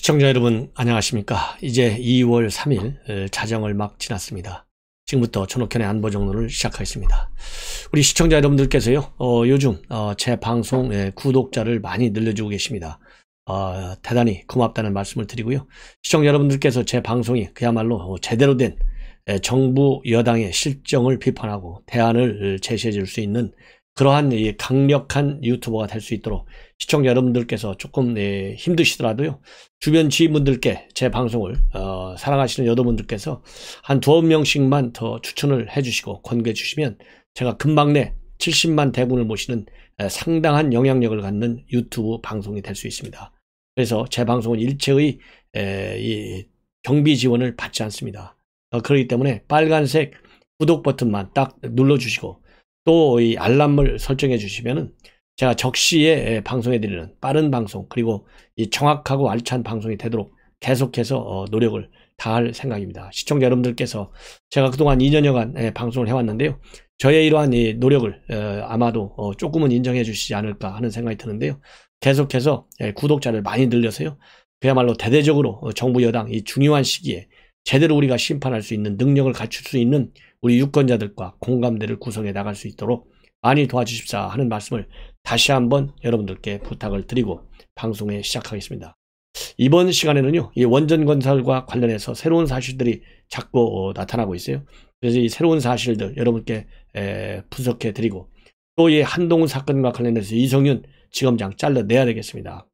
시청자 여러분 안녕하십니까. 이제 2월 3일 자정을 막 지났습니다. 지금부터 전옥현의 안보정론을 시작하겠습니다. 우리 시청자 여러분들께서요 요즘 제 방송 구독자를 많이 늘려주고 계십니다. 대단히 고맙다는 말씀을 드리고요. 시청자 여러분들께서 제 방송이 그야말로 제대로 된 정부 여당의 실정을 비판하고 대안을 제시해 줄 수 있는 그러한 강력한 유튜버가 될 수 있도록 시청자 여러분들께서 조금 힘드시더라도요 주변 지인분들께 제 방송을 사랑하시는 여러분들께서 한 2명씩만 더 추천을 해주시고 권고해 주시면 제가 금방 내 70만 대군을 모시는 상당한 영향력을 갖는 유튜브 방송이 될 수 있습니다. 그래서 제 방송은 일체의 이 경비 지원을 받지 않습니다. 그렇기 때문에 빨간색 구독 버튼만 딱 눌러주시고 또 이 알람을 설정해 주시면은 제가 적시에 방송해 드리는 빠른 방송 그리고 이 정확하고 알찬 방송이 되도록 계속해서 노력을 다할 생각입니다. 시청자 여러분들께서 제가 그동안 2년여간 방송을 해왔는데요. 저의 이러한 이 노력을 아마도 조금은 인정해 주시지 않을까 하는 생각이 드는데요. 계속해서 구독자를 많이 늘려서요. 그야말로 대대적으로 정부 여당 이 중요한 시기에 제대로 우리가 심판할 수 있는 능력을 갖출 수 있는 우리 유권자들과 공감대를 구성해 나갈 수 있도록 많이 도와주십사 하는 말씀을 다시 한번 여러분들께 부탁을 드리고 방송에 시작하겠습니다. 이번 시간에는요 이 원전 건설과 관련해서 새로운 사실들이 자꾸 나타나고 있어요. 그래서 이 새로운 사실들 여러분께 분석해 드리고 또 이 한동훈 사건과 관련해서 이성윤 지검장 잘라내야 되겠습니다.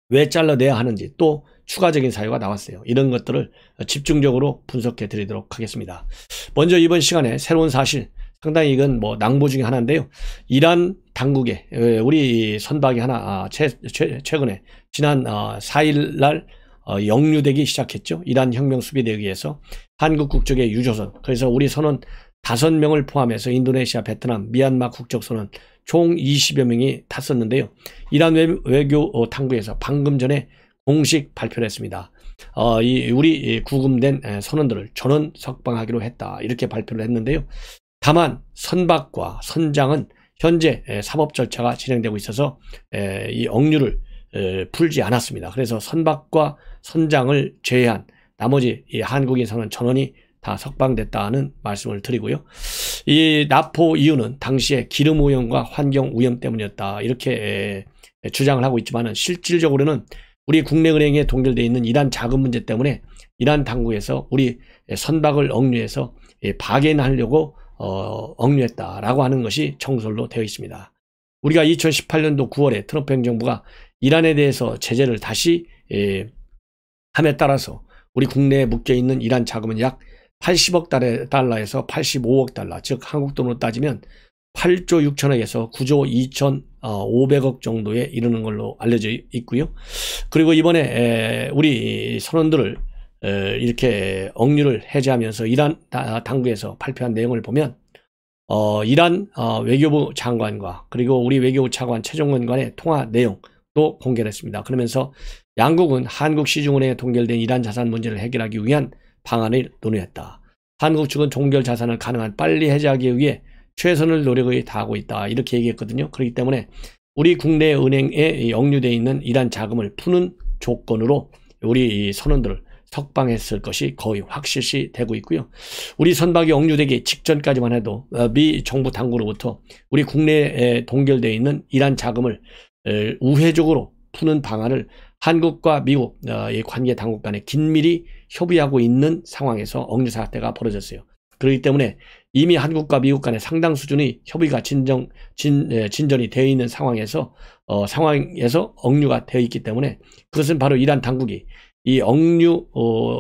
왜 잘라내야 하는지 또 추가적인 사유가 나왔어요. 이런 것들을 집중적으로 분석해 드리도록 하겠습니다. 먼저 이번 시간에 새로운 사실, 상당히 이건 뭐 낭보 중에 하나인데요. 이란 당국에 우리 선박이 하나 최근에 지난 4일 날 역류되기 시작했죠. 이란 혁명수비대에 의해서 한국 국적의 유조선, 그래서 우리 선원 5명을 포함해서 인도네시아, 베트남, 미얀마 국적 선원 총 20여 명이 탔었는데요. 이란 외교 당국에서 방금 전에 공식 발표를 했습니다. 우리 구금된 선원들을 전원 석방하기로 했다. 이렇게 발표를 했는데요. 다만 선박과 선장은 현재 사법 절차가 진행되고 있어서 이 억류를 풀지 않았습니다. 그래서 선박과 선장을 제외한 나머지 이 한국인 선원 전원이 다 석방됐다는 말씀을 드리고요. 이 납포 이유는 당시에 기름 오염과 환경 오염 때문이었다. 이렇게 주장을 하고 있지만 실질적으로는 우리 국내은행에 동결되어 있는 이란 자금 문제 때문에 이란 당국에서 우리 선박을 억류해서 박연하려고 억류했다라고 하는 것이 정설로 되어 있습니다. 우리가 2018년도 9월에 트럼프 행정부가 이란에 대해서 제재를 다시 함에 따라서 우리 국내에 묶여있는 이란 자금은 약 80억 달러에서 85억 달러, 즉 한국 돈으로 따지면 8조 6천억에서 9조 2,500억 정도에 이르는 걸로 알려져 있고요. 그리고 이번에 우리 선원들을 이렇게 억류를 해제하면서 이란 당국에서 발표한 내용을 보면 이란 외교부 장관과 그리고 우리 외교부 차관 최종원 간의 통화 내용도 공개했습니다. 그러면서 양국은 한국시중은행에 동결된 이란 자산 문제를 해결하기 위한 방안을 논의했다. 한국 측은 종결 자산을 가능한 빨리 해제하기 위해 최선을 노력을 다하고 있다. 이렇게 얘기했거든요. 그렇기 때문에 우리 국내 은행에 억류되어 있는 이란 자금을 푸는 조건으로 우리 선원들을 석방했을 것이 거의 확실시 되고 있고요. 우리 선박이 억류되기 직전까지만 해도 미 정부 당국으로부터 우리 국내에 동결되어 있는 이란 자금을 우회적으로 푸는 방안을 한국과 미국 관계 당국 간에 긴밀히 협의하고 있는 상황에서 억류 사태가 벌어졌어요. 그렇기 때문에 이미 한국과 미국 간의 상당 수준의 협의가 진전이 되어 있는 상황에서 억류가 되어 있기 때문에 그것은 바로 이란 당국이 이 억류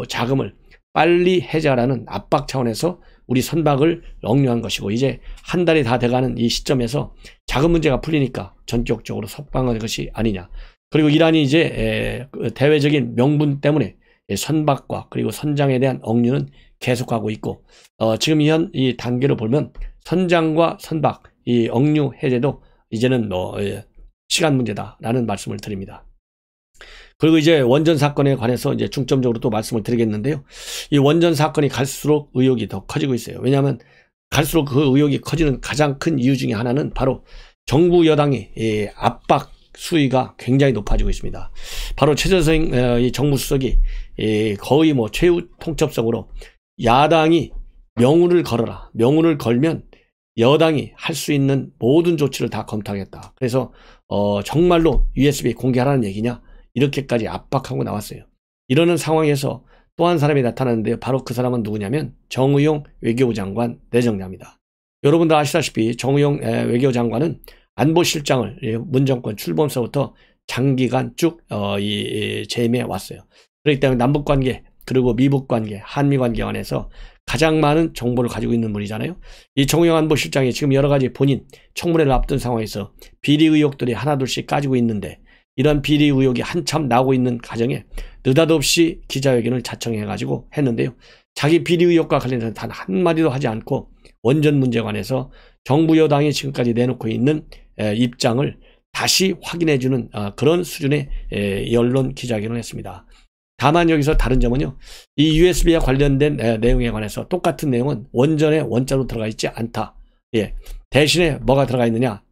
자금을 빨리 해제하라는 압박 차원에서 우리 선박을 억류한 것이고, 이제 한 달이 다 돼가는 이 시점에서 자금 문제가 풀리니까 전격적으로 석방한 것이 아니냐. 그리고 이란이 이제 대외적인 명분 때문에 선박과 그리고 선장에 대한 억류는 계속하고 있고, 지금 이 단계로 보면 선장과 선박 이 억류 해제도 이제는 시간 문제다라는 말씀을 드립니다. 그리고 이제 원전 사건에 관해서 이제 중점적으로 또 말씀을 드리겠는데요. 이 원전 사건이 갈수록 의혹이 더 커지고 있어요. 왜냐하면 갈수록 그 의혹이 커지는 가장 큰 이유 중에 하나는 바로 정부 여당이 압박 수위가 굉장히 높아지고 있습니다. 바로 최재성 이 정무수석이 거의 뭐 최후 통첩성으로 야당이 명운을 걸어라. 명운을 걸면 여당이 할 수 있는 모든 조치를 다 검토하겠다. 그래서 정말로 USB 공개하라는 얘기냐? 이렇게까지 압박하고 나왔어요. 이러는 상황에서 또 한 사람이 나타났는데요. 바로 그 사람은 누구냐면 정의용 외교부 장관 내정자입니다. 여러분들 아시다시피 정의용 외교부 장관은 안보실장을 문정권 출범서부터 장기간 쭉 재임해 왔어요. 그렇기 때문에 남북관계 그리고 미북관계, 한미관계에 관해서 가장 많은 정보를 가지고 있는 분이잖아요. 이 정의용 안보실장이 지금 여러 가지 본인 청문회를 앞둔 상황에서 비리 의혹들이 하나둘씩 까지고 있는데 이런 비리 의혹이 한참 나오고 있는 과정에 느닷없이 기자회견을 자청해가지고 했는데요. 자기 비리 의혹과 관련해서 단 한마디도 하지 않고 원전 문제에 관해서 정부 여당이 지금까지 내놓고 있는 입장을 다시 확인해주는 그런 수준의 언론 기자회견을 했습니다. 다만 여기서 다른 점은요. 이 USB와 관련된 내용에 관해서 똑같은 내용은 원전에 원자로 들어가 있지 않다. 대신에 뭐가 들어가 있느냐.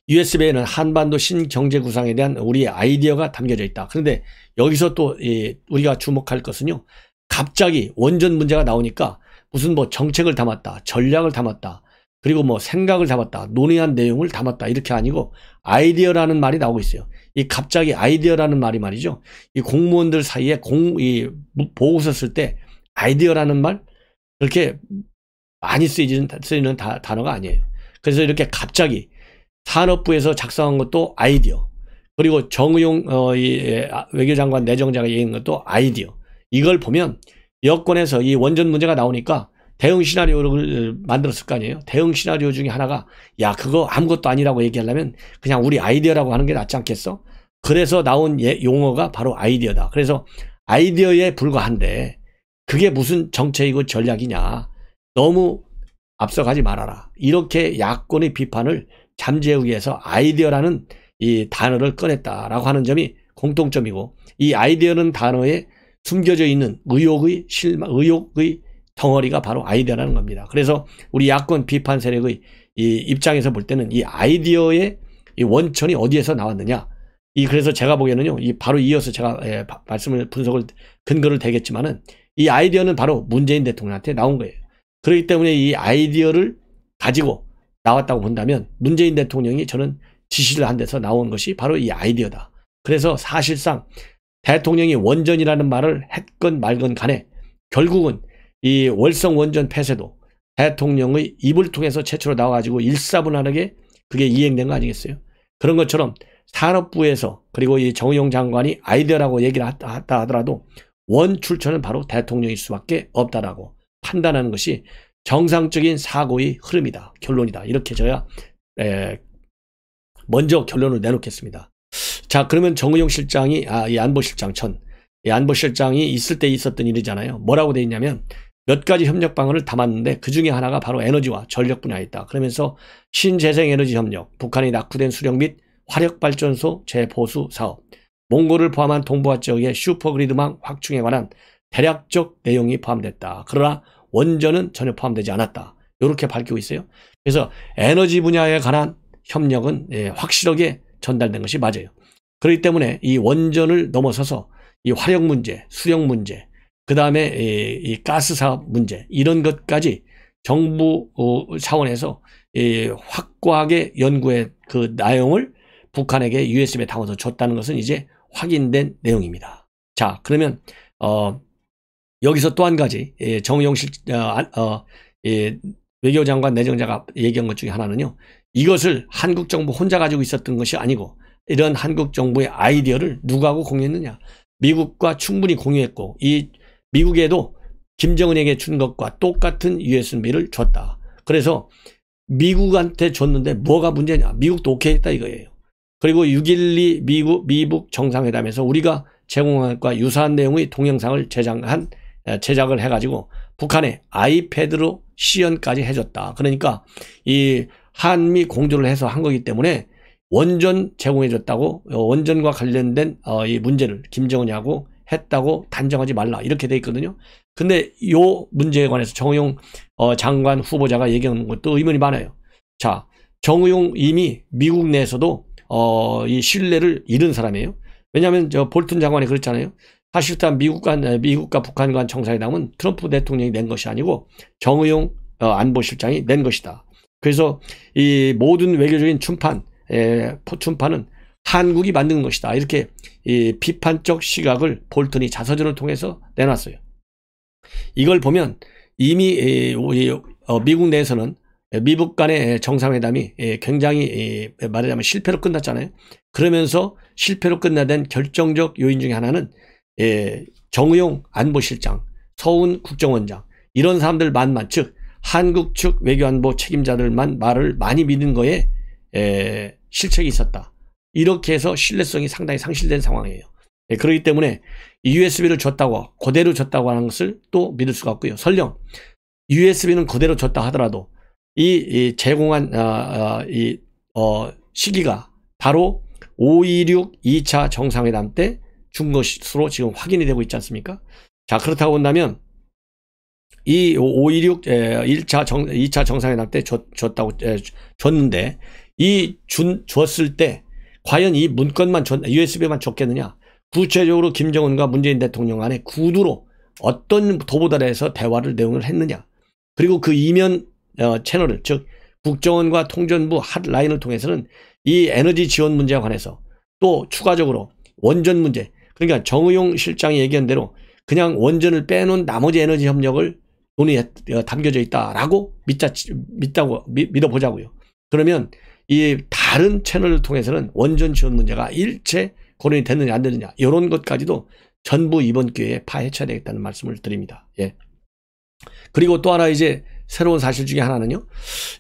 USB에는 한반도 신경제 구상에 대한 우리의 아이디어가 담겨져 있다. 그런데 여기서 또 우리가 주목할 것은요. 갑자기 원전 문제가 나오니까 무슨 뭐 정책을 담았다. 전략을 담았다. 그리고 뭐 생각을 담았다. 논의한 내용을 담았다. 이렇게 아니고 아이디어라는 말이 나오고 있어요. 이 갑자기 아이디어라는 말이 말이죠. 이 공무원들 사이에 보고서 쓸 때 아이디어라는 말 그렇게 많이 쓰이는 단어가 아니에요. 그래서 이렇게 갑자기 산업부에서 작성한 것도 아이디어, 그리고 정의용 외교장관 내정자가 얘기한 것도 아이디어. 이걸 보면 여권에서 이 원전 문제가 나오니까 대응 시나리오를 만들었을 거 아니에요. 대응 시나리오 중에 하나가 야 그거 아무것도 아니라고 얘기하려면 그냥 우리 아이디어라고 하는 게 낫지 않겠어? 그래서 나온 용어가 바로 아이디어다. 그래서 아이디어에 불과한데 그게 무슨 정책이고 전략이냐. 너무 앞서가지 말아라. 이렇게 야권의 비판을 잠재우기 위해서 아이디어라는 이 단어를 꺼냈다라고 하는 점이 공통점이고, 이 아이디어는 단어에 숨겨져 있는 의혹의 덩어리가 바로 아이디어라는 겁니다. 그래서 우리 야권 비판 세력의 이 입장에서 볼 때는 이 아이디어의 이 원천이 어디에서 나왔느냐. 그래서 제가 보기에는요, 바로 이어서 제가 말씀을 근거를 대겠지만은 이 아이디어는 바로 문재인 대통령한테 나온 거예요. 그렇기 때문에 이 아이디어를 가지고 나왔다고 본다면 문재인 대통령이 저는 지시를 한 데서 나온 것이 바로 이 아이디어다. 그래서 사실상 대통령이 원전이라는 말을 했건 말건 간에 결국은 이 월성 원전 폐쇄도 대통령의 입을 통해서 최초로 나와가지고 일사분란하게 그게 이행된 거 아니겠어요? 그런 것처럼 산업부에서 그리고 이 정의용 장관이 아이디어라고 얘기를 했다 하더라도 원 출처는 바로 대통령일 수밖에 없다라고 판단하는 것이 정상적인 사고의 흐름이다. 결론이다. 이렇게 저야 먼저 결론을 내놓겠습니다. 자, 그러면 정의용 실장이 이 안보실장 이 안보실장이 있을 때 있었던 일이잖아요. 뭐라고 돼 있냐면 몇 가지 협력 방안을 담았는데 그 중에 하나가 바로 에너지와 전력 분야에 있다. 그러면서 신재생에너지 협력, 북한이 낙후된 수력 및 화력발전소 재보수 사업, 몽골을 포함한 동북아 지역의 슈퍼그리드망 확충에 관한 대략적 내용이 포함됐다. 그러나 원전은 전혀 포함되지 않았다. 이렇게 밝히고 있어요. 그래서 에너지 분야에 관한 협력은 확실하게 전달된 것이 맞아요. 그렇기 때문에 이 원전을 넘어서서 이 화력 문제, 수력 문제, 그 다음에 이 가스 사업 문제, 이런 것까지 정부 차원에서 확고하게 연구해 그 내용을 북한에게 USB에 담아서 줬다는 것은 이제 확인된 내용입니다. 자, 그러면 여기서 또 한 가지 정의용 외교장관 내정자가 얘기한 것 중에 하나는요. 이것을 한국 정부 혼자 가지고 있었던 것이 아니고 이런 한국 정부의 아이디어를 누구하고 공유했느냐. 미국과 충분히 공유했고 이 미국에도 김정은에게 준 것과 똑같은 USB를 줬다. 그래서 미국한테 줬는데 뭐가 문제냐. 미국도 오케이 했다 이거예요. 그리고 6.12 미북 정상회담에서 우리가 제공한 것과 유사한 내용의 동영상을 제작을 해가지고 북한에 아이패드로 시연까지 해줬다. 그러니까 이 한미 공조를 해서 한 거기 때문에 원전 제공해줬다고 원전과 관련된 이 문제를 김정은이하고 했다고 단정하지 말라 이렇게 돼 있거든요. 근데 이 문제에 관해서 정의용 장관 후보자가 얘기하는 것도 의문이 많아요. 자, 정의용 이미 미국 내에서도 이 신뢰를 잃은 사람이에요. 왜냐하면 저 볼튼 장관이 그랬잖아요. 사실상 미국과 북한 간 정상회담은 트럼프 대통령이 낸 것이 아니고 정의용 안보실장이 낸 것이다. 그래서 이 모든 외교적인 춘판은 한국이 만든 것이다. 이렇게 이 비판적 시각을 볼튼이 자서전을 통해서 내놨어요. 이걸 보면 이미 미국 내에서는 미국 간의 정상회담이 굉장히 말하자면 실패로 끝났잖아요. 그러면서 실패로 끝나된 결정적 요인 중에 하나는 정의용 안보실장, 서훈 국정원장 이런 사람들만 즉 한국 측 외교안보 책임자들만 말을 많이 믿는 거에 실책이 있었다. 이렇게 해서 신뢰성이 상당히 상실된 상황이에요. 그렇기 때문에 USB를 줬다고 그대로 줬다고 하는 것을 또 믿을 수가 없고요. 설령 USB는 그대로 줬다 하더라도 이 제공한 시기가 바로 5.26 2차 정상회담 때 준 것으로 지금 확인이 되고 있지 않습니까? 자, 그렇다고 본다면 이 5.26 2차 정상회담 때 줬는데 줬을 때 과연 이 문건만 USB만 줬겠느냐? 구체적으로 김정은과 문재인 대통령 간에 구두로 어떤 도보달에서 대화를 내용을 했느냐? 그리고 그 이면 채널을 즉 국정원과 통전부 핫라인을 통해서는 이 에너지 지원 문제와 관해서 또 추가적으로 원전 문제 그러니까 정의용 실장이 얘기한 대로 그냥 원전을 빼놓은 나머지 에너지 협력을 돈이 담겨져 있다라고 믿어보자고요. 그러면 이 다른 채널을 통해서는 원전 지원 문제가 일체 고려이 됐느냐 안 되느냐 이런 것까지도 전부 이번 기회에 파헤쳐야 되겠다는 말씀을 드립니다. 예. 그리고 또 하나 이제 새로운 사실 중에 하나는요.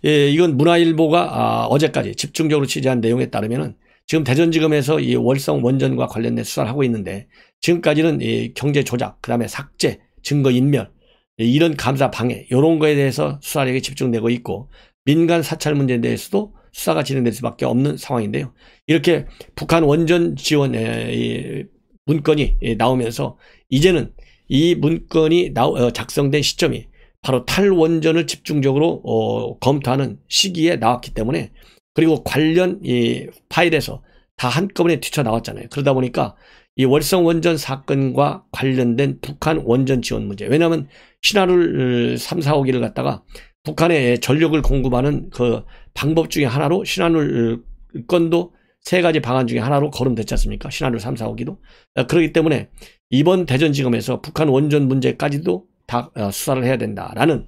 이건 문화일보가 어제까지 집중적으로 취재한 내용에 따르면은 지금 대전지검에서 이 월성 원전과 관련된 수사를 하고 있는데 지금까지는 이 경제 조작, 그다음에 삭제, 증거 인멸 이런 감사 방해 이런 거에 대해서 수사력이 집중되고 있고 민간 사찰 문제에 대해서도 수사가 진행될 수밖에 없는 상황인데요. 이렇게 북한 원전 지원의 문건이 나오면서 이제는 이 문건이 작성된 시점이 바로 탈원전을 집중적으로 검토하는 시기에 나왔기 때문에 그리고 관련 이 파일에서 다 한꺼번에 튀쳐나왔잖아요. 그러다 보니까 이 월성 원전 사건과 관련된 북한 원전 지원 문제 왜냐하면 신한울 3, 4호기를 갖다가 북한에 전력을 공급하는 그 방법 중에 하나로 신한울 건도 3가지 방안 중에 하나로 거론됐지 않습니까? 신한울 3, 4호기도. 그렇기 때문에 이번 대전지검에서 북한 원전 문제까지도 다 수사를 해야 된다라는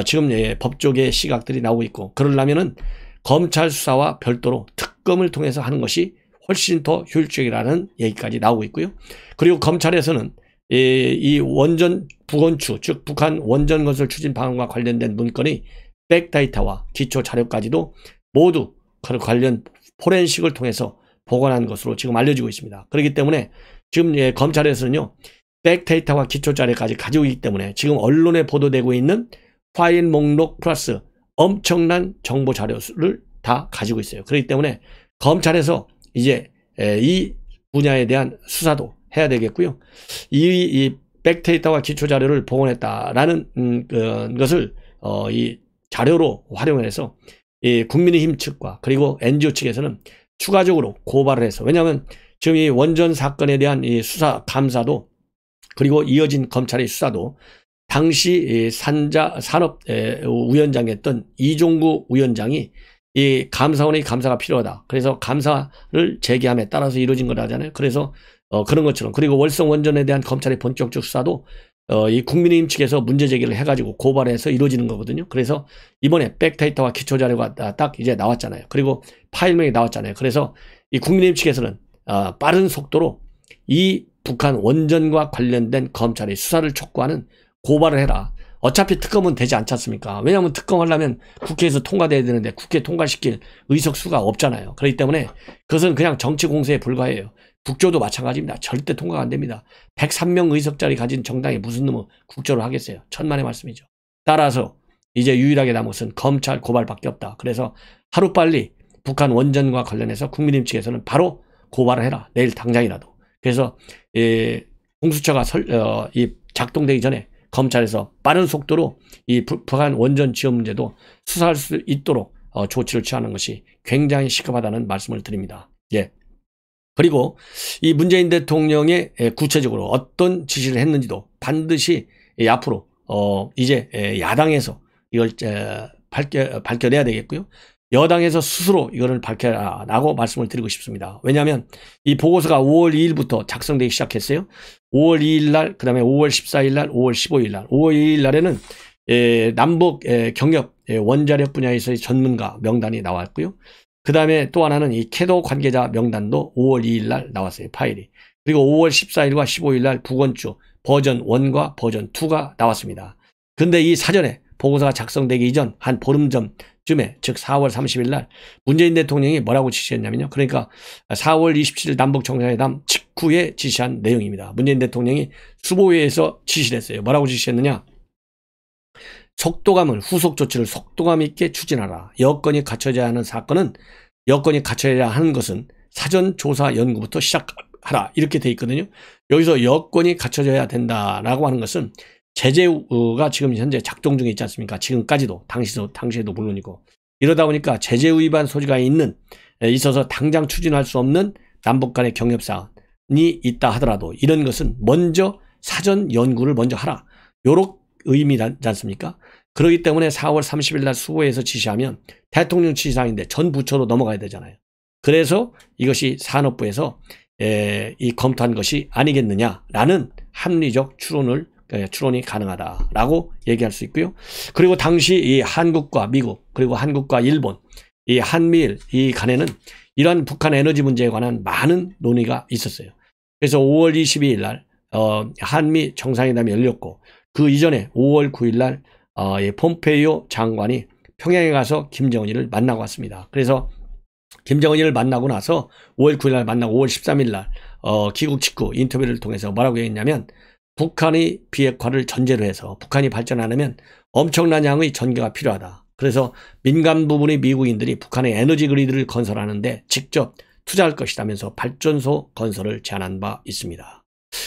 지금 법조계의 시각들이 나오고 있고 그러려면은 검찰 수사와 별도로 특검을 통해서 하는 것이 훨씬 더 효율적이라는 얘기까지 나오고 있고요. 그리고 검찰에서는 이 원전 부건추 즉 북한 원전 건설 추진 방안과 관련된 문건이 백데이터와 기초 자료까지도 모두 관련 포렌식을 통해서 보관한 것으로 지금 알려지고 있습니다. 그렇기 때문에 지금 검찰에서는요. 백데이터와 기초 자료까지 가지고 있기 때문에 지금 언론에 보도되고 있는 파일 목록 플러스 엄청난 정보 자료를 다 가지고 있어요. 그렇기 때문에 검찰에서 이제 이 분야에 대한 수사도 해야 되겠고요. 이 백데이터와 기초 자료를 복원했다라는 것을 이 자료로 활용해서 이 국민의힘 측과 그리고 NGO 측에서는 추가적으로 고발을 해서 왜냐하면 지금 이 원전 사건에 대한 이 수사 감사도 그리고 이어진 검찰의 수사도 당시 산업위원장이었던 이종구 위원장이 이 감사원의 감사가 필요하다. 그래서 감사를 제기함에 따라서 이루어진 거라잖아요. 그래서 그런 것처럼 그리고 월성 원전에 대한 검찰의 본격적 수사도 이 국민의힘 측에서 문제 제기를 해가지고 고발해서 이루어지는 거거든요. 그래서 이번에 백데이터와 기초 자료가 딱 이제 나왔잖아요. 그리고 파일명이 나왔잖아요. 그래서 이 국민의힘 측에서는 빠른 속도로 이 북한 원전과 관련된 검찰의 수사를 촉구하는 고발을 해라. 어차피 특검은 되지 않지 않습니까? 왜냐하면 특검하려면 국회에서 통과돼야 되는데 국회 통과시킬 의석수가 없잖아요. 그렇기 때문에 그것은 그냥 정치 공세에 불과해요. 국조도 마찬가지입니다. 절대 통과가 안 됩니다. 103명 의석자리 가진 정당이 무슨 놈의 국조를 하겠어요. 천만의 말씀이죠. 따라서 이제 유일하게 남은 것은 검찰 고발밖에 없다. 그래서 하루빨리 북한 원전과 관련해서 국민의힘 측에서는 바로 고발을 해라. 내일 당장이라도. 그래서 공수처가 작동되기 전에 검찰에서 빠른 속도로 이 북한 원전 지원 문제도 수사할 수 있도록 조치를 취하는 것이 굉장히 시급하다는 말씀을 드립니다. 예. 그리고 이 문재인 대통령의 구체적으로 어떤 지시를 했는지도 반드시 앞으로 이제 야당에서 이걸 밝혀내야 되겠고요. 여당에서 스스로 이거를 밝혀라라고 말씀을 드리고 싶습니다. 왜냐하면 이 보고서가 5월 2일부터 작성되기 시작했어요. 5월 2일 날, 그 다음에 5월 14일 날, 5월 15일 날. 5월 2일 날에는 남북 경협 원자력 분야에서의 전문가 명단이 나왔고요. 그 다음에 또 하나는 이 캐도 관계자 명단도 5월 2일 날 나왔어요. 파일이. 그리고 5월 14일과 15일 날 북원주 버전 1과 버전 2가 나왔습니다. 근데 이 사전에 보고서가 작성되기 이전 한 보름 전쯤에, 즉 4월 30일 날 문재인 대통령이 뭐라고 지시했냐면요. 그러니까 4월 27일 남북 정상회담 직후에 지시한 내용입니다. 문재인 대통령이 수보회에서 지시를 했어요. 뭐라고 지시했느냐. 속도감을, 후속 조치를 속도감 있게 추진하라. 여건이 갖춰져야 하는 사건은, 여건이 갖춰져야 하는 것은 사전 조사 연구부터 시작하라. 이렇게 돼 있거든요. 여기서 여건이 갖춰져야 된다라고 하는 것은 제재가 지금 현재 작동 중에 있지 않습니까? 지금까지도, 당시에도 물론이고. 이러다 보니까 제재 위반 소지가 있어서 당장 추진할 수 없는 남북 간의 경협사안이 있다 하더라도 이런 것은 먼저 사전 연구를 먼저 하라. 요런 의미지 않습니까? 그렇기 때문에 4월 30일 날 수보에서 지시하면 대통령 지시사항인데 전 부처로 넘어가야 되잖아요. 그래서 이것이 산업부에서 이 검토한 것이 아니겠느냐라는 합리적 추론이 가능하다라고 얘기할 수 있고요. 그리고 당시 이 한국과 미국, 그리고 한국과 일본, 이 한미일 이 간에는 이러한 북한 에너지 문제에 관한 많은 논의가 있었어요. 그래서 5월 22일 날 한미 정상회담이 열렸고, 그 이전에 5월 9일 날 폼페이오 장관이 평양에 가서 김정은이를 만나고 왔습니다. 그래서 김정은이를 만나고 나서 5월 9일 날 만나고 5월 13일 날 귀국 직후 인터뷰를 통해서 뭐라고 했냐면, 북한의 비핵화를 전제로 해서 북한이 발전 안 하면 엄청난 양의 전기가 필요하다. 그래서 민간 부분의 미국인들이 북한의 에너지 그리드를 건설하는데 직접 투자할 것이라면서 발전소 건설을 제안한 바 있습니다.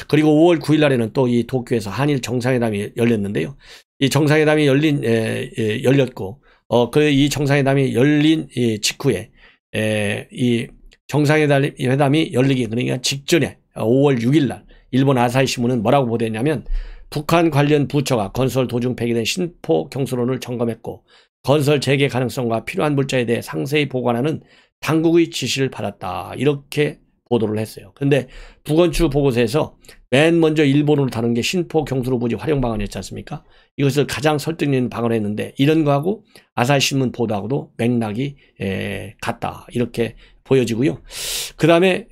그리고 5월 9일 날에는 또 이 도쿄에서 한일 정상회담이 열렸는데요. 이 정상회담이 열렸고, 이 정상회담이 열린 직후에 이 정상회담이 열리기, 그러니까 직전에 5월 6일 날 일본 아사히 신문은 뭐라고 보도했냐면, 북한 관련 부처가 건설 도중 폐기된 신포 경수로를 점검했고 건설 재개 가능성과 필요한 물자에 대해 상세히 보관하는 당국의 지시를 받았다. 이렇게 보도를 했어요. 그런데 북원추 보고서에서 맨 먼저 일본으로 다룬 게 신포 경수로 부지 활용 방안이었지 않습니까? 이것을 가장 설득 있는 방안을 했는데, 이런 거하고 아사히 신문 보도하고도 맥락이 같다. 이렇게 보여지고요. 그 다음에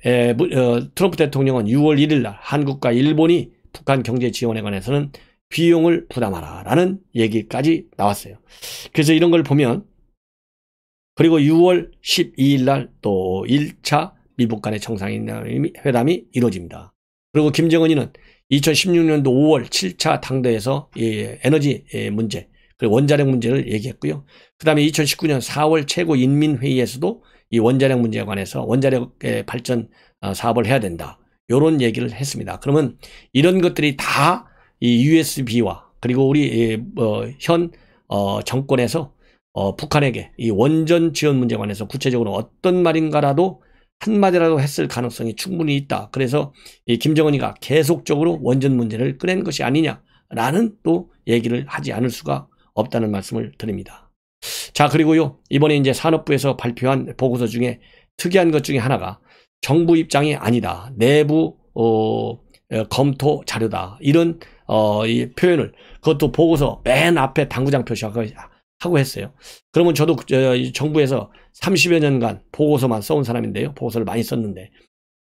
트럼프 대통령은 6월 1일 날 한국과 일본이 북한 경제 지원에 관해서는 비용을 부담하라 라는 얘기까지 나왔어요. 그래서 이런 걸 보면, 그리고 6월 12일 날 또 1차 미북 간의 정상회담이 이루어집니다. 그리고 김정은이는 2016년도 5월 7차 당대에서 에너지 문제, 그리고 원자력 문제를 얘기했고요. 그 다음에 2019년 4월 최고인민회의에서도 이 원자력 문제에 관해서 원자력 발전 사업을 해야 된다. 이런 얘기를 했습니다. 그러면 이런 것들이 다 이 USB와 그리고 우리 현 정권에서 북한에게 이 원전 지원 문제에 관해서 구체적으로 어떤 말인가라도 한마디라도 했을 가능성이 충분히 있다. 그래서 이 김정은이가 계속적으로 원전 문제를 꺼낸 것이 아니냐라는 또 얘기를 하지 않을 수가 없다는 말씀을 드립니다. 자, 그리고요, 이번에 이제 산업부에서 발표한 보고서 중에 특이한 것 중에 하나가 정부 입장이 아니다, 내부 검토 자료다, 이런 이 표현을, 그것도 보고서 맨 앞에 당구장 표시하고 했어요. 그러면 저도 정부에서 30여 년간 보고서만 써온 사람인데요. 보고서를 많이 썼는데,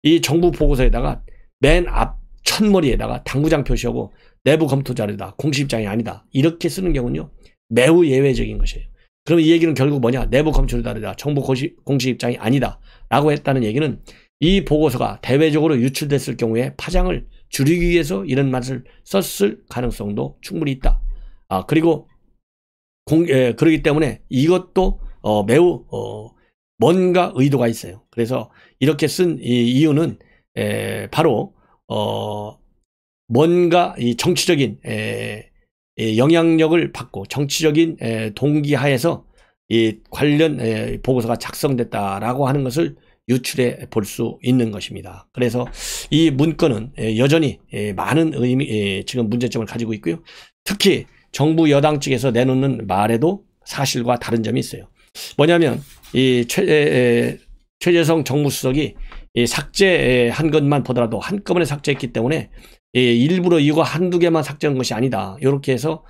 이 정부 보고서에다가 맨 앞 첫머리에다가 당구장 표시하고 내부 검토 자료다, 공식 입장이 아니다, 이렇게 쓰는 경우는요 매우 예외적인 것이에요. 그럼 이 얘기는 결국 뭐냐? 내부 검토 자료다, 정부 공식 입장이 아니다 라고 했다는 얘기는 이 보고서가 대외적으로 유출됐을 경우에 파장을 줄이기 위해서 이런 말을 썼을 가능성도 충분히 있다. 그리고 그렇기 때문에 이것도 매우 뭔가 의도가 있어요. 그래서 이렇게 쓴 이유는 바로 뭔가 이 정치적인 영향력을 받고 정치적인 동기하에서 이 관련 보고서가 작성됐다라고 하는 것을 유출해 볼 수 있는 것입니다. 그래서 이 문건은 여전히 많은 지금 문제점을 가지고 있고요. 특히 정부 여당 측에서 내놓는 말에도 사실과 다른 점이 있어요. 뭐냐면 이 최재성 정무수석이 삭제한 것만 보더라도 한꺼번에 삭제했기 때문에 일부러 이거 한두 개만 삭제한 것이 아니다. 이렇게 해서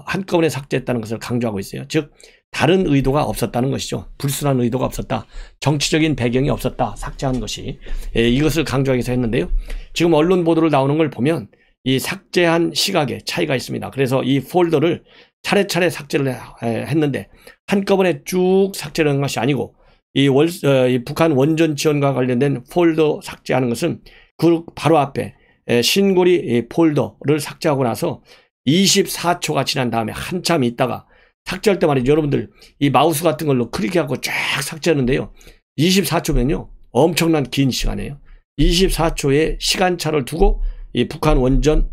한꺼번에 삭제했다는 것을 강조하고 있어요. 즉 다른 의도가 없었다는 것이죠. 불순한 의도가 없었다. 정치적인 배경이 없었다. 삭제한 것이. 이것을 강조하기 위해서 했는데요. 지금 언론 보도를 나오는 걸 보면 이 삭제한 시각에 차이가 있습니다. 그래서 이 폴더를 차례차례 삭제를 했는데 한꺼번에 쭉 삭제를 한 것이 아니고 이 북한 원전 지원과 관련된 폴더 삭제하는 것은 그 바로 앞에 신고리 폴더를 삭제하고 나서 24초가 지난 다음에 한참 있다가 삭제할 때 말이죠. 여러분들 이 마우스 같은 걸로 클릭해갖고 쫙 삭제하는데요. 24초면요. 엄청난 긴 시간이에요. 24초의 시간차를 두고 이 북한 원전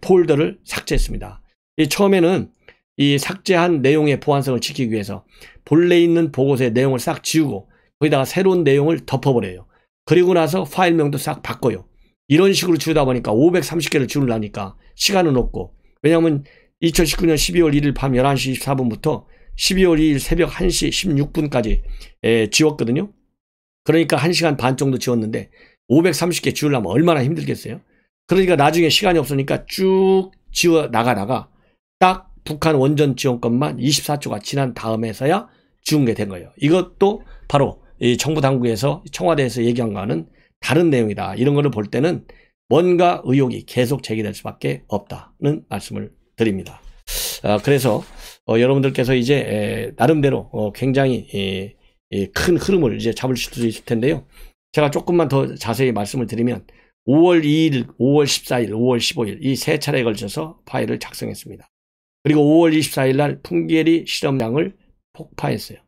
폴더를 삭제했습니다. 처음에는 이 삭제한 내용의 보안성을 지키기 위해서 본래 있는 보고서의 내용을 싹 지우고 거기다가 새로운 내용을 덮어버려요. 그리고 나서 파일명도 싹 바꿔요. 이런 식으로 지우다 보니까 530개를 지우려니까 시간은 없고, 왜냐하면 2019년 12월 1일 밤 11시 24분부터 12월 2일 새벽 1시 16분까지 지웠거든요. 그러니까 1시간 반 정도 지웠는데 530개 지우려면 얼마나 힘들겠어요. 그러니까 나중에 시간이 없으니까 쭉 지워 나가다가 딱 북한 원전 지원권만 24초가 지난 다음에서야 지운 게 된 거예요. 이것도 바로 이 정부 당국에서 청와대에서 얘기한 거와는 다른 내용이다. 이런 거를 볼 때는 뭔가 의혹이 계속 제기될 수밖에 없다는 말씀을 드립니다. 그래서 여러분들께서 이제 나름대로 굉장히 큰 흐름을 이제 잡으실 수 있을 텐데요. 제가 조금만 더 자세히 말씀을 드리면 5월 2일, 5월 14일, 5월 15일 이 세 차례에 걸쳐서 파일을 작성했습니다. 그리고 5월 24일 날 풍계리 실험장을 폭파했어요.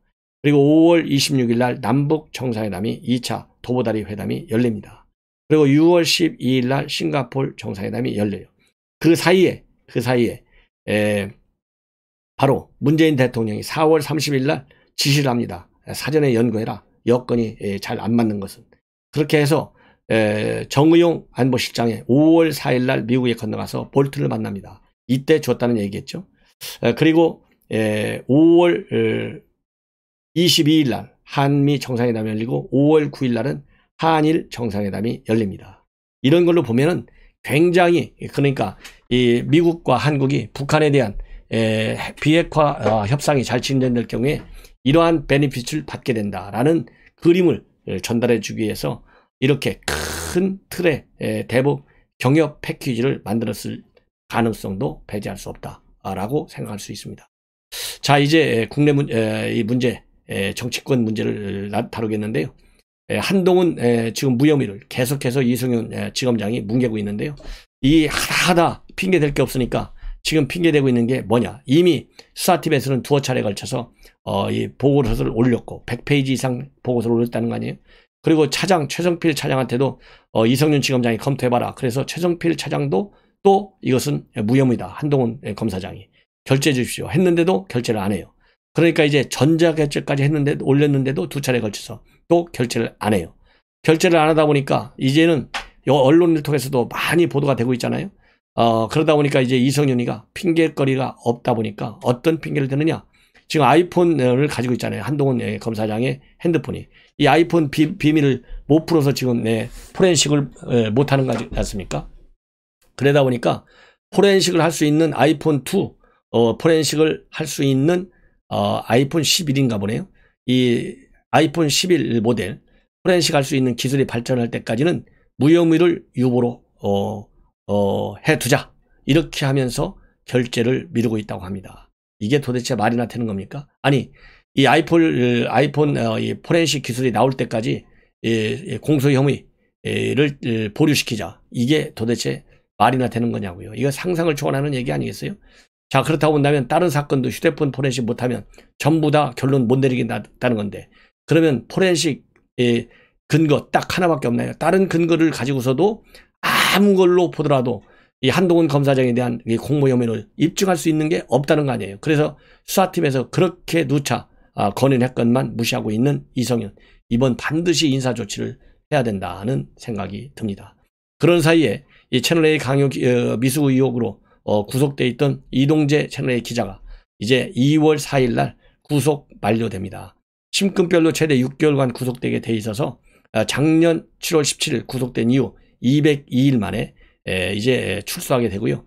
그리고 5월 26일 날 남북 정상회담이 2차 도보다리 회담이 열립니다. 그리고 6월 12일 날 싱가포르 정상회담이 열려요. 그 사이에 바로 문재인 대통령이 4월 30일 날 지시를 합니다. 사전에 연구해라. 여건이 잘 안 맞는 것은. 그렇게 해서 정의용 안보실장이 5월 4일 날 미국에 건너가서 볼튼을 만납니다. 이때 줬다는 얘기겠죠. 그리고 5월 22일 날 한미 정상회담이 열리고 5월 9일 날은 한일 정상회담이 열립니다. 이런 걸로 보면은 굉장히, 그러니까 이 미국과 한국이 북한에 대한 비핵화 협상이 잘 진전될 경우에 이러한 베네핏을 받게 된다라는 그림을 전달해 주기 위해서 이렇게 큰 틀의 대북 경협 패키지를 만들었을 가능성도 배제할 수 없다라고 생각할 수 있습니다. 자, 이제 국내 이 문제, 정치권 문제를 다루겠는데요. 한동훈 지금 무혐의를 계속해서 이승윤 지검장이 뭉개고 있는데요. 이 하다 핑계 댈 게 없으니까 지금 핑계대고 있는 게 뭐냐. 이미 수사팀에서는 두어 차례 걸쳐서 이 보고서를 올렸고 100페이지 이상 보고서를 올렸다는 거 아니에요. 그리고 차장 최성필 차장한테도 이성윤 지검장이 검토해봐라. 그래서 최성필 차장도 또 이것은 무혐의다. 한동훈 검사장이 결재해 주십시오 했는데도 결재를 안 해요. 그러니까 이제 전자결재까지 했는데 올렸는데도 두 차례 걸쳐서 또 결재를 안 해요. 결재를 안 하다 보니까 이제는 언론을 통해서도 많이 보도가 되고 있잖아요. 그러다 보니까 이제 이성윤이가 핑계거리가 없다 보니까 어떤 핑계를 대느냐. 지금 아이폰을 가지고 있잖아요. 한동훈 검사장의 핸드폰이. 이 아이폰 비밀을 못 풀어서 지금 포렌식을 못하는 거 아니겠습니까? 그러다 보니까 포렌식을 할 수 있는 아이폰 2, 포렌식을 할 수 있는 아이폰 11인가 보네요. 이 아이폰 11 모델 포렌식 할 수 있는 기술이 발전할 때까지는 무혐의를 유보로 해두자. 이렇게 하면서 결재를 미루고 있다고 합니다. 이게 도대체 말이나 되는 겁니까? 아니, 이 아이폰 이 포렌식 기술이 나올 때까지 공소 혐의를 보류시키자. 이게 도대체 말이나 되는 거냐고요. 이거 상상을 초월하는 얘기 아니겠어요? 자, 그렇다고 본다면 다른 사건도 휴대폰 포렌식 못하면 전부 다 결론 못 내리겠다는 건데, 그러면 포렌식 근거 딱 하나밖에 없나요? 다른 근거를 가지고서도 아무 걸로 보더라도 이 한동훈 검사장에 대한 공모 혐의를 입증할 수 있는 게 없다는 거 아니에요. 그래서 수사팀에서 그렇게 누차 건의했건만 무시하고 있는 이성윤. 이번 반드시 인사조치를 해야 된다는 생각이 듭니다. 그런 사이에 이 채널A 강요 미수 의혹으로 구속돼 있던 이동재 채널A 기자가 이제 2월 4일 날 구속 만료됩니다. 심금별로 최대 6개월간 구속되게 돼 있어서 작년 7월 17일 구속된 이후 202일 만에 이제 출소하게 되고요.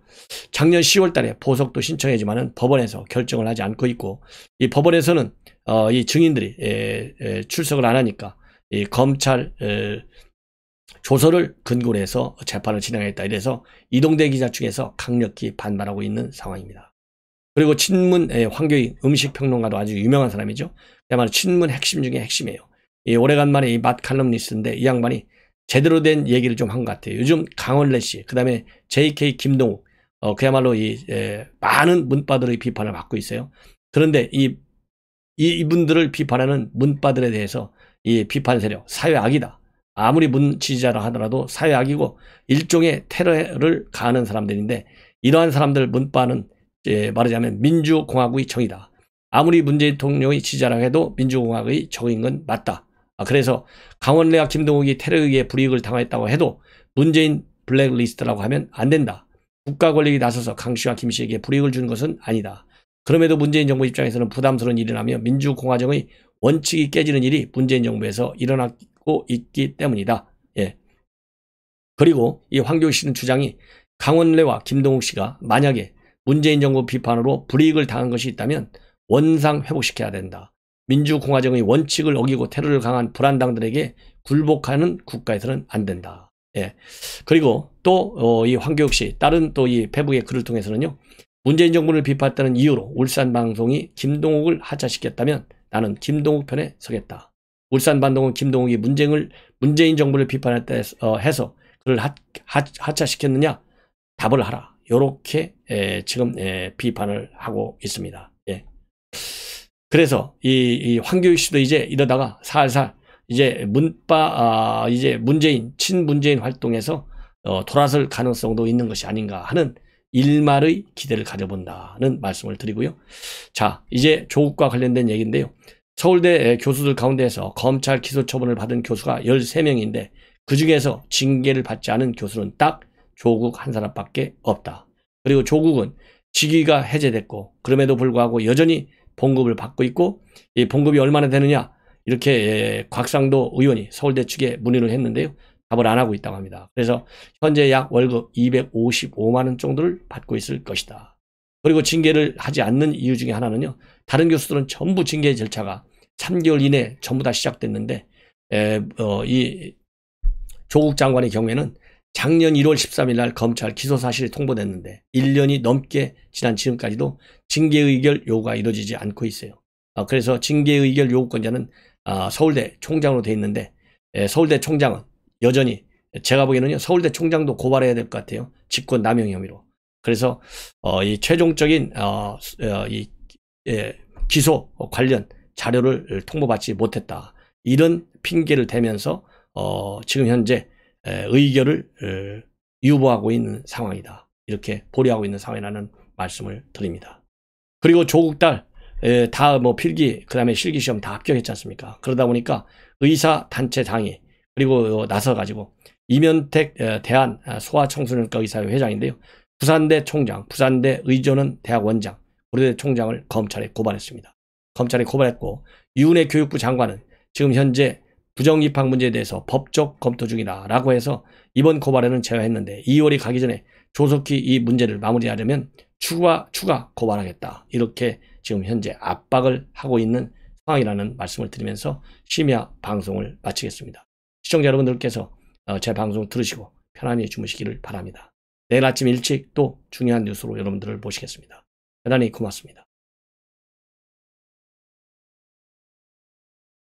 작년 10월 달에 보석도 신청했지만은 법원에서 결정을 하지 않고 있고, 이 법원에서는 이 증인들이 출석을 안 하니까 이 검찰 조서를 근거로 해서 재판을 진행했다. 이래서 이동대 기자 측에서 강력히 반발하고 있는 상황입니다. 그리고 친문 황교익 음식평론가도 아주 유명한 사람이죠. 그야말로 친문 핵심 중에 핵심이에요. 이 오래간만에 이 맛 칼럼니스트인데 이 양반이 제대로 된 얘기를 좀 한 것 같아요. 요즘 강원래 씨, 그 다음에 JK 김동욱, 그야말로 많은 문바들의 비판을 받고 있어요. 그런데 이분들을 비판하는 문바들에 대해서 이 비판 세력, 사회악이다. 아무리 문 지지자라 하더라도 사회악이고 일종의 테러를 가하는 사람들인데, 이러한 사람들 문바는 말하자면 민주공화국의 적이다. 아무리 문재인 대통령이 지지자라고 해도 민주공화국의 적인 건 맞다. 그래서 강원래와 김동욱이 테러에 의해 불이익을 당했다고 해도 문재인 블랙리스트라고 하면 안 된다. 국가 권력이 나서서 강 씨와 김 씨에게 불이익을 주는 것은 아니다. 그럼에도 문재인 정부 입장에서는 부담스러운 일이라며 민주공화정의 원칙이 깨지는 일이 문재인 정부에서 일어나고 있기 때문이다. 예. 그리고 이 황교익 씨는 주장이 강원래와 김동욱 씨가 만약에 문재인 정부 비판으로 불이익을 당한 것이 있다면 원상 회복시켜야 된다. 민주공화정의 원칙을 어기고 테러를 강한 불안당들에게 굴복하는 국가에서는 안 된다. 예. 그리고 또 이 황교익 씨 다른 또 이 페북의 글을 통해서는요, 문재인 정부를 비판했다는 이유로 울산 방송이 김동욱을 하차시켰다면 나는 김동욱 편에 서겠다. 울산 방송은 김동욱이 문재인 정부를 비판했다 해서 그를 하차시켰느냐? 답을 하라. 이렇게 지금 비판을 하고 있습니다. 예. 그래서 이 황교익 씨도 이제 이러다가 살살 이제 이제 친문재인 활동에서 돌아설 가능성도 있는 것이 아닌가 하는 일말의 기대를 가져본다는 말씀을 드리고요. 자, 이제 조국과 관련된 얘기인데요. 서울대 교수들 가운데에서 검찰 기소 처분을 받은 교수가 13명인데 그중에서 징계를 받지 않은 교수는 딱 조국 한 사람밖에 없다. 그리고 조국은 직위가 해제됐고 그럼에도 불구하고 여전히 봉급을 받고 있고, 이 봉급이 얼마나 되느냐 이렇게 곽상도 의원이 서울대 측에 문의를 했는데요. 답을 안 하고 있다고 합니다. 그래서 현재 약 월급 255만 원 정도를 받고 있을 것이다. 그리고 징계를 하지 않는 이유 중에 하나는요, 다른 교수들은 전부 징계 절차가 3개월 이내에 전부 다 시작됐는데 이 조국 장관의 경우에는 작년 1월 13일 날 검찰 기소 사실이 통보됐는데 1년이 넘게 지난 지금까지도 징계 의결 요구가 이루어지지 않고 있어요. 그래서 징계 의결 요구권자는 서울대 총장으로 돼 있는데 서울대 총장은 여전히 제가 보기에는요, 서울대 총장도 고발해야 될 것 같아요. 직권 남용 혐의로. 그래서 이 최종적인 기소 관련 자료를 통보받지 못했다. 이런 핑계를 대면서 지금 현재 의결을 유보하고 있는 상황이다. 이렇게 보류하고 있는 상황이라는 말씀을 드립니다. 그리고 조국 딸 다 뭐 필기 그다음에 실기시험 다 합격했지 않습니까? 그러다 보니까 의사단체 당이 그리고 나서가지고 이면택 대한 소아청소년과 의사회 회장인데요. 부산대 총장, 부산대 의전원 대학 원장, 고려대 총장을 검찰에 고발했습니다. 검찰에 고발했고 유은혜 교육부 장관은 지금 현재 부정입학 문제에 대해서 법적 검토 중이다라고 해서 이번 고발에는 제외했는데 2월이 가기 전에 조속히 이 문제를 마무리하려면 추가 고발하겠다. 이렇게 지금 현재 압박을 하고 있는 상황이라는 말씀을 드리면서 심야 방송을 마치겠습니다. 시청자 여러분들께서 제 방송 들으시고 편안히 주무시기를 바랍니다. 내일 아침 일찍 또 중요한 뉴스로 여러분들을 모시겠습니다. 대단히 고맙습니다.